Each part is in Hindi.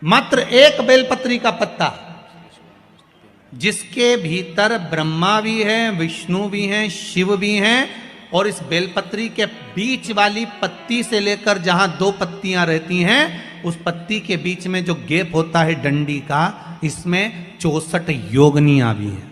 मात्र एक बेलपत्री का पत्ता, जिसके भीतर ब्रह्मा भी हैं, विष्णु भी हैं, शिव भी हैं, और इस बेलपत्री के बीच वाली पत्ती से लेकर जहां दो पत्तियां रहती हैं, उस पत्ती के बीच में जो गैप होता है डंडी का, इसमें 64 योगनियां भी हैं।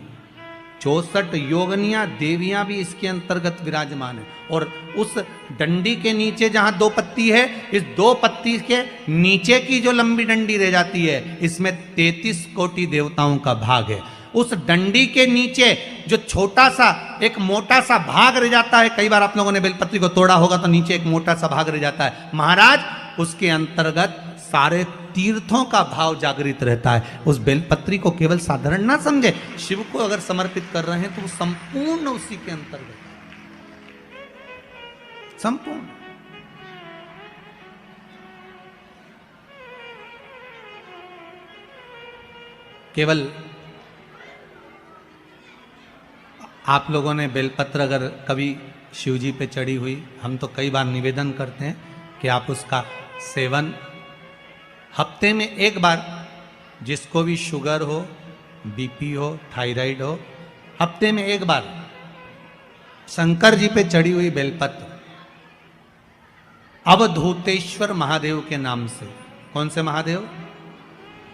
64 योगनियां देवियां भी इसके अंतर्गत विराजमान है। और उस डंडी के नीचे जहां दो पत्ती है, इस दो पत्ती के नीचे की जो लंबी डंडी रह जाती है, इसमें 33 कोटि देवताओं का भाग है। उस डंडी के नीचे जो छोटा सा एक मोटा सा भाग रह जाता है, कई बार आप लोगों ने बेलपत्री को तोड़ा होगा तो नीचे एक मोटा सा भाग रह जाता है, महाराज उसके अंतर्गत सारे तीर्थों का भाव जागृत रहता है। उस बेलपत्री को केवल साधारण ना समझे, शिव को अगर समर्पित कर रहे हैं तो वो संपूर्ण उसी के अंतर्गत, संपूर्ण। केवल आप लोगों ने बेलपत्र अगर कभी शिव जी पे चढ़ी हुई, हम तो कई बार निवेदन करते हैं कि आप उसका सेवन हफ्ते में एक बार, जिसको भी शुगर हो, बीपी हो, थायराइड हो, हफ्ते में एक बार शंकर जी पे चढ़ी हुई बेलपत्र अवधूतेश्वर महादेव के नाम से, कौन से महादेव?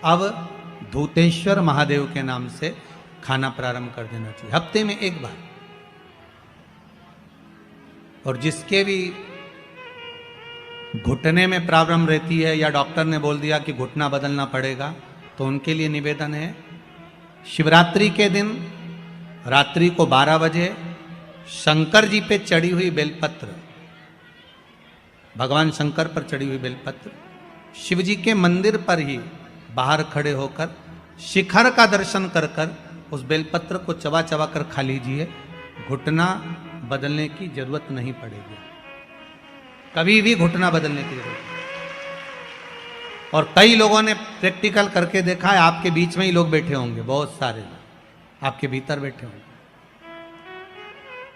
अवधूतेश्वर महादेव के नाम से खाना प्रारंभ कर देना चाहिए, हफ्ते में एक बार। और जिसके भी घुटने में प्रॉब्लम रहती है या डॉक्टर ने बोल दिया कि घुटना बदलना पड़ेगा, तो उनके लिए निवेदन है, शिवरात्रि के दिन रात्रि को 12 बजे शंकर जी पे चढ़ी हुई बेलपत्र, भगवान शंकर पर चढ़ी हुई बेलपत्र, शिव जी के मंदिर पर ही बाहर खड़े होकर शिखर का दर्शन कर कर उस बेलपत्र को चबा चबा कर खा लीजिए। घुटना बदलने की जरूरत नहीं पड़ेगी, कभी भी घुटना बदलने की जरूरत नहीं। और कई लोगों ने प्रैक्टिकल करके देखा है, आपके बीच में ही लोग बैठे होंगे, बहुत सारे लोग आपके भीतर बैठे होंगे।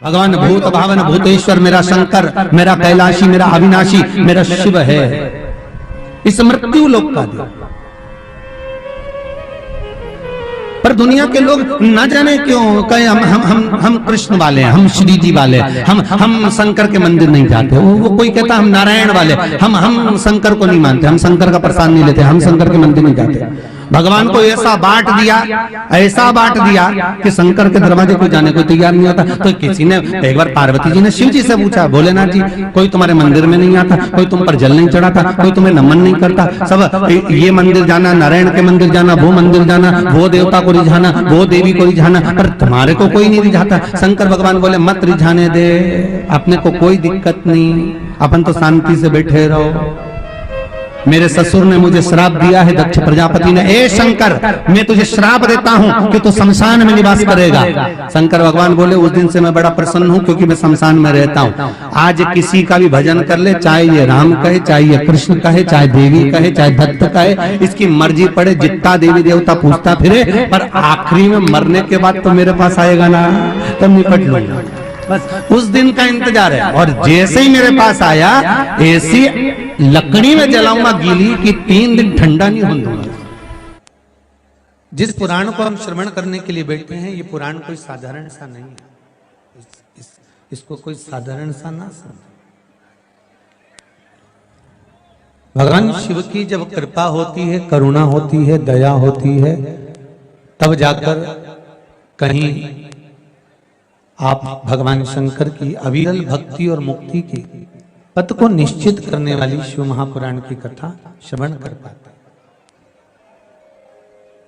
भगवान भूत भावन भूतेश्वर मेरा शंकर, मेरा कैलाशी, मेरा अविनाशी, मेरा शिव है, इस मृत्यु लोक का देव। पर दुनिया के लोग न जाने क्यों कहे हम कृष्ण वाले हैं, हम श्री जी वाले, हम शंकर के मंदिर नहीं जाते। वो कोई कहता हम नारायण वाले, हम शंकर को नहीं मानते, हम शंकर का प्रसाद नहीं लेते, हम शंकर के मंदिर नहीं जाते। भगवान को ऐसा बांट दिया, ऐसा बांट दिया कि शंकर के दरवाजे को जाने को तैयार नहीं होता। तो किसी ने एक बार पार्वती जी ने शिव जी से पूछा, भोलेनाथ जी कोई तुम्हारे मंदिर में नहीं आता, कोई तुम पर जल नहीं चढ़ाता, कोई तुम्हें नमन नहीं करता, सब ये मंदिर जाना, नारायण के मंदिर जाना, वो मंदिर जाना, वो देवता को रिझाना, वो देवी को रिझाना, पर तुम्हारे को कोई नहीं रिझाता। शंकर भगवान बोले मत रिझाने दे, अपने को कोई दिक्कत नहीं, अपन तो शांति से बैठे रहो। मेरे ससुर ने मुझे श्राप दिया है, दक्ष प्रजापति ने, ए शंकर मैं तुझे श्राप देता हूं कि तू शमशान में निवास करेगा। शंकर भगवान बोले उस दिन से मैं बड़ा प्रसन्न हूं, क्योंकि मैं शमशान में रहता हूं। आज किसी का भी भजन कर ले, चाहे ये राम कहे, चाहे ये कृष्ण कहे, चाहे देवी कहे, चाहे दत्त कहे, इसकी मर्जी पड़े, जितना देवी देवता पूछता फिरे, पर आखिरी में मरने के बाद तो मेरे पास आएगा ना, तब निपट लूंगा। बस उस दिन का इंतजार है। और जैसे ही मेरे पास आया, ऐसी लकड़ी में जलाऊंगा गीली कि 3 दिन ठंडा नहीं होने दूंगा। जिस पुराण को हम श्रवण करने के लिए बैठे हैं, ये पुराण कोई साधारण सा नहीं है, इसको कोई साधारण सा ना समझो। भगवान शिव की जब कृपा होती है, करुणा होती है, दया होती है, तब जाकर कहीं आप भगवान शंकर की अविरल भक्ति और मुक्ति की पथ को निश्चित करने वाली शिव महापुराण की कथा श्रवण कर पाते।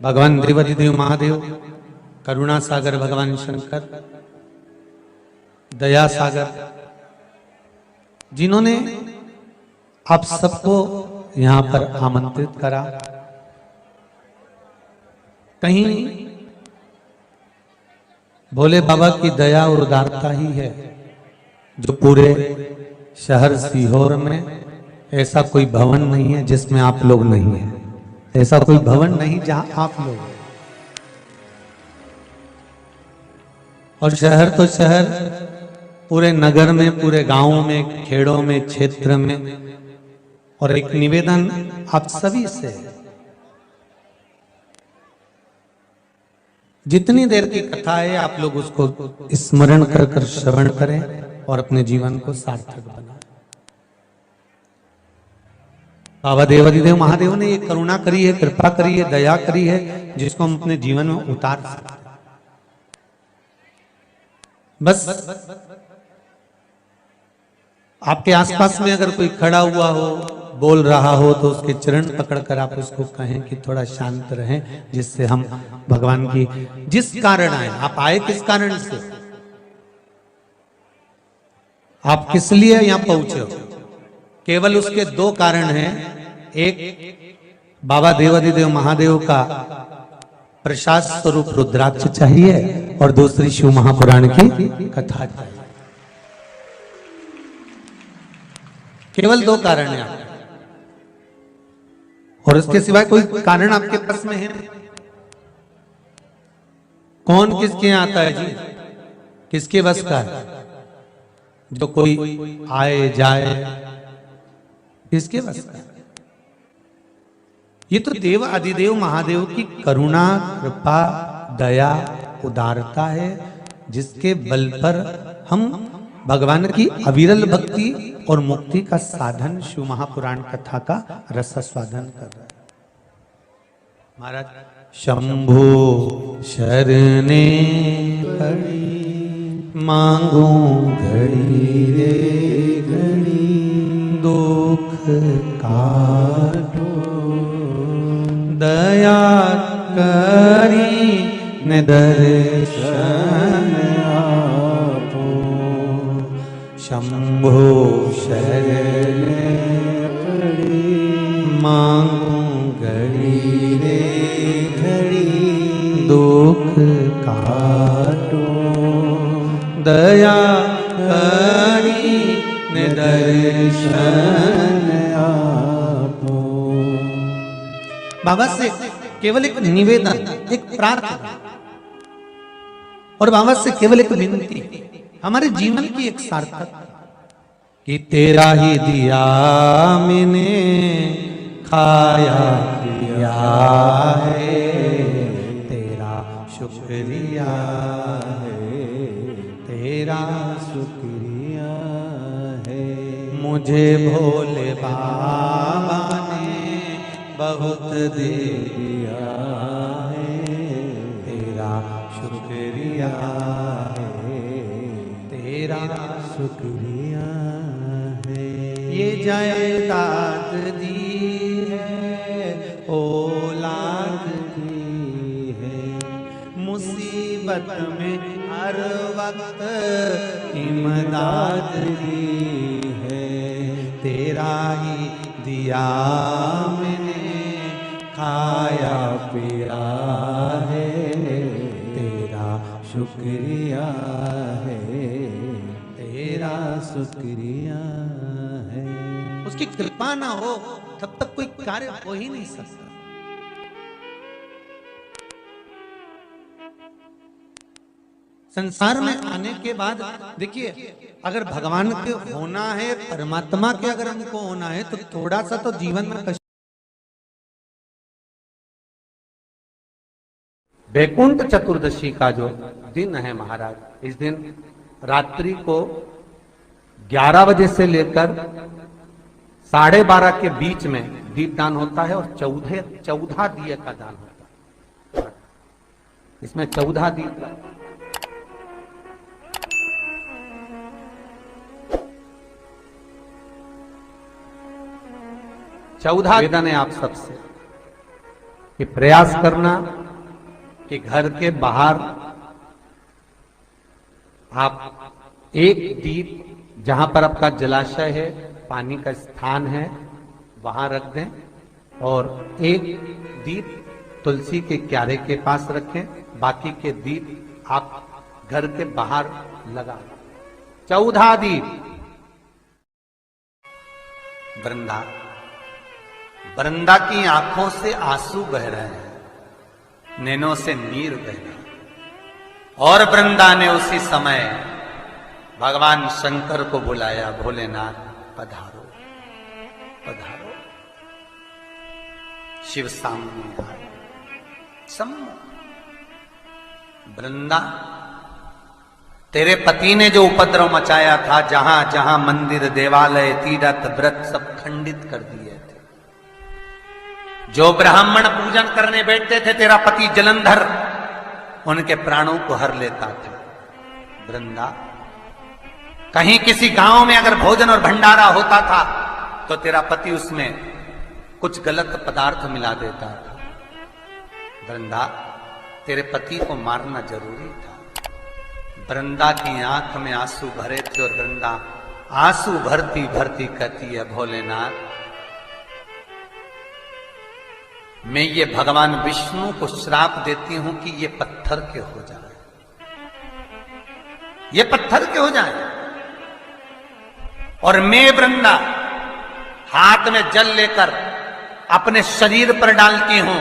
भगवान देवाधिदेव महादेव, करुणा सागर भगवान शंकर, दया सागर, जिन्होंने आप सबको यहां पर आमंत्रित करा। कहीं भोले बाबा की दया और उदारता ही है जो पूरे शहर सीहोर में ऐसा कोई भवन नहीं है जिसमें आप लोग नहीं है, ऐसा कोई भवन नहीं जहां आप लोग हैं। और शहर तो शहर, पूरे नगर में, पूरे गांवों में, खेड़ों में, क्षेत्र में। और एक निवेदन आप सभी से, जितनी देर की कथा है आप लोग उसको स्मरण कर कर श्रवण करें और अपने जीवन को सार्थक बनाएं। बाबा देवादिदेव महादेव ने ये करुणा करी है, कृपा करी है, दया करी है, जिसको हम अपने जीवन में उतार सकते हैं। बस आपके आसपास में अगर कोई खड़ा हुआ हो, बोल रहा हो, तो उसके चरण पकड़कर आप उसको कहें कि थोड़ा शांत रहें, जिससे हम भगवान की जिस कारण आए, आप आए किस कारण से, आप किस लिए यहां पहुंचे हो, केवल उसके दो कारण हैं। एक बाबा देवादिदेव महादेव का प्रसाद स्वरूप रुद्राक्ष चाहिए और दूसरी शिव महापुराण की कथा चाहिए। केवल दो कारण हैं आपके, और इसके सिवाय कोई कारण आपके पास में है? कौन किसके यहाँ आता है जी? किसके बस का है जो कोई आए जाए? किसके बस का है? ये तो देव आदिदेव महादेव की करुणा, कृपा, दया, उदारता है, जिसके बल पर हम भगवान की अविरल भक्ति और मुक्ति का साधन शिव महापुराण कथा का रसास्वादन कर रहे हैं। महाराज, शंभो शरणे पड़ी मांगू घड़ी रे घड़ी, दुख काटो दया करी ने दर्शन आपो। शंभो शरण पड़ी मांगू घड़ी रे घड़ी, दुख काटो दया करी ने दर्शन आपो। बाबा से केवल एक निवेदन, एक प्रार्थना, और बाबा से केवल एक विनती, हमारे जीवन की एक सार्थक, कि तेरा ही दिया मैंने खाया पिया है, तेरा शुक्रिया है, तेरा शुक्रिया है। मुझे भोले बाबा ने बहुत दे दिया है, तेरा शुक्रिया है, तेरा शुक्रिया है। ये जायदाद दी है, औलाद दी है, मुसीबत में हर वक्त इमदाद दी है, तेरा ही दिया मैंने खाया पिया है, तेरा शुक्रिया है, तेरा शुक्रिया है। उसकी कृपा ना हो तब तक कोई कार्य हो ही नहीं सकता। संसार में आने के बाद देखिए, अगर भगवान के होना है, परमात्मा के अगर हमको होना है, तो थोड़ा सा तो जीवन में कष्ट। वैकुंठ चतुर्दशी का जो दिन है महाराज, इस दिन रात्रि को 11 बजे से लेकर 12:30 के बीच में दीपदान होता है, और 14 दिए का दान होता है। इसमें 14 दीप, निवेदन है आप सबसे कि प्रयास करना कि घर के बाहर आप एक दीप, जहां पर आपका जलाशय है, पानी का स्थान है, वहां रख दें, और एक दीप तुलसी के क्यारे के पास रखें, बाकी के दीप आप घर के बाहर लगा दें। 14 दीप। वृंदा की आंखों से आंसू बह रहे हैं, नैनों से नीर बह रहे हैं, और वृंदा ने उसी समय भगवान शंकर को बुलाया, भोलेनाथ पधारो पधारो। शिव सामने आए, वृंदा, तेरे पति ने जो उपद्रव मचाया था, जहां जहां मंदिर, देवालय, तीर्थ, व्रत सब खंडित कर दिए थे। जो ब्राह्मण पूजन करने बैठते थे, तेरा पति जलंधर उनके प्राणों को हर लेता था। वृंदा, कहीं किसी गांव में अगर भोजन और भंडारा होता था तो तेरा पति उसमें कुछ गलत पदार्थ मिला देता था। वृंदा, तेरे पति को मारना जरूरी था। वृंदा की आंख में आंसू भरे थे और वृंदा आंसू भरती भरती कहती है, भोलेनाथ, मैं ये भगवान विष्णु को श्राप देती हूं कि ये पत्थर के हो जाए, ये पत्थर के हो जाए। और मैं वृंदा हाथ में जल लेकर अपने शरीर पर डालती हूं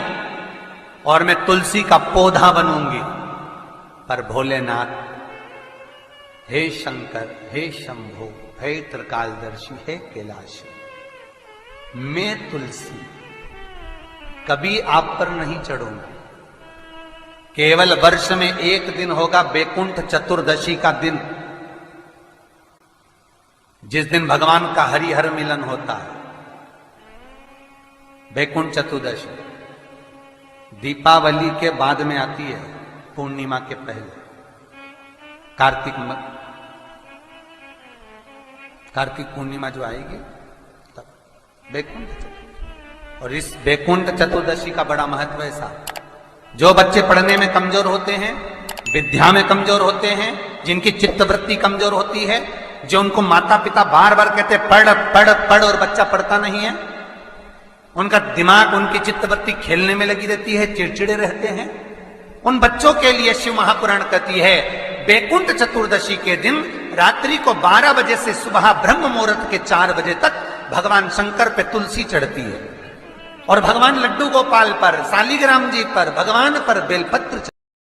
और मैं तुलसी का पौधा बनूंगी। पर भोलेनाथ, हे शंकर, हे शंभो, हे त्रिकालदर्शी, हे कैलाशी, मैं तुलसी कभी आप पर नहीं चढ़ूंगा। केवल वर्ष में एक दिन होगा वैकुंठ चतुर्दशी का दिन, जिस दिन भगवान का हरिहर मिलन होता है। वैकुंठ चतुर्दशी दीपावली के बाद में आती है, पूर्णिमा के पहले, कार्तिक पूर्णिमा जो आएगी तब वैकुंठ चतुर्दशी। और इस वैकुंठ चतुर्दशी का बड़ा महत्व है साहब। जो बच्चे पढ़ने में कमजोर होते हैं, विद्या में कमजोर होते हैं, जिनकी चित्तवृत्ति कमजोर होती है, जो उनको माता पिता बार बार कहते पढ़ पढ़ पढ़ और बच्चा पढ़ता नहीं है, उनका दिमाग, उनकी चित्तवृत्ति खेलने में लगी रहती है, चिड़चिड़े रहते हैं, उन बच्चों के लिए शिव महापुराण कहती है वैकुंठ चतुर्दशी के दिन रात्रि को 12 बजे से सुबह ब्रह्म मुहूर्त के 4 बजे तक भगवान शंकर पे तुलसी चढ़ती है और भगवान लड्डू गोपाल पर, शालिग्राम जी पर, भगवान पर बेलपत्र